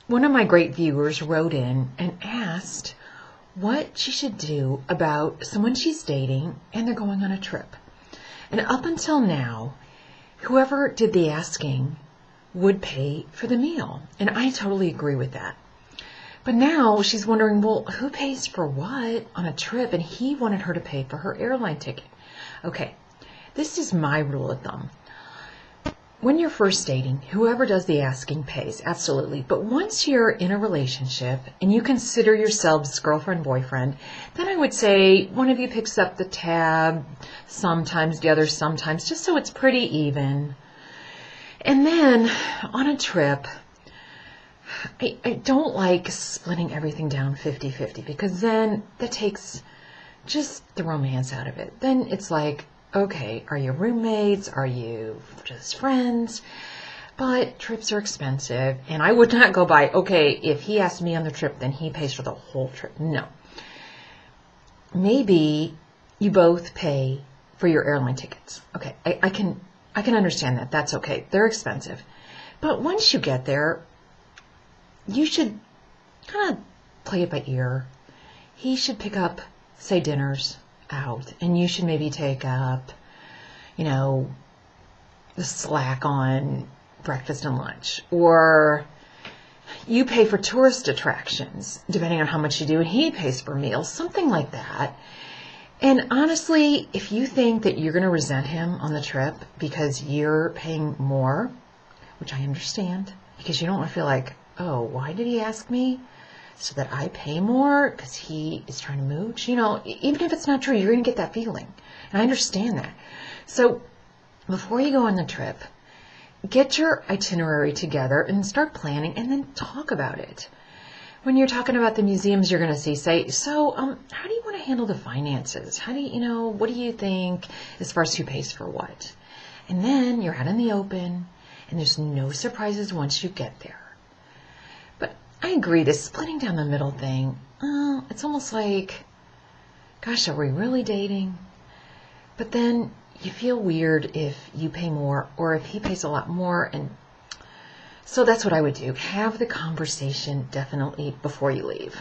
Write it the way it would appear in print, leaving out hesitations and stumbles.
One of my great viewers wrote in and asked what she should do about someone she's dating and they're going on a trip. And up until now, whoever did the asking would pay for the meal. And I totally agree with that. But now she's wondering, well, who pays for what on a trip? And he wanted her to pay for her airline ticket. Okay, this is my rule of thumb. When you're first dating, whoever does the asking pays, absolutely. But once you're in a relationship and you consider yourselves girlfriend, boyfriend, then I would say one of you picks up the tab, sometimes the other sometimes, just so it's pretty even. And then on a trip, I don't like splitting everything down 50-50 because then that takes just the romance out of it. Then it's like, okay, are you roommates? Are you just friends? But trips are expensive, and I would not go by, okay, if he asked me on the trip, then he pays for the whole trip. No. Maybe you both pay for your airline tickets. Okay, I can understand that. That's okay. They're expensive. But once you get there, you should kind of play it by ear. He should pick up, say, dinners out, and you should maybe take up, the slack on breakfast and lunch, or you pay for tourist attractions depending on how much you do, and he pays for meals, something like that. And honestly, if you think that you're going to resent him on the trip because you're paying more, which I understand, because you don't want to feel like, oh, why did he ask me? So that I pay more because he is trying to mooch. Even if it's not true, you're going to get that feeling. And I understand that. So before you go on the trip, get your itinerary together and start planning and then talk about it. When you're talking about the museums you're going to see, say, so how do you want to handle the finances? How do you, what do you think as far as who pays for what? And then you're out in the open and there's no surprises once you get there. I agree, this splitting down the middle thing, it's almost like, gosh, are we really dating? But then you feel weird if you pay more or if he pays a lot more. And so that's what I would do. Have the conversation definitely before you leave.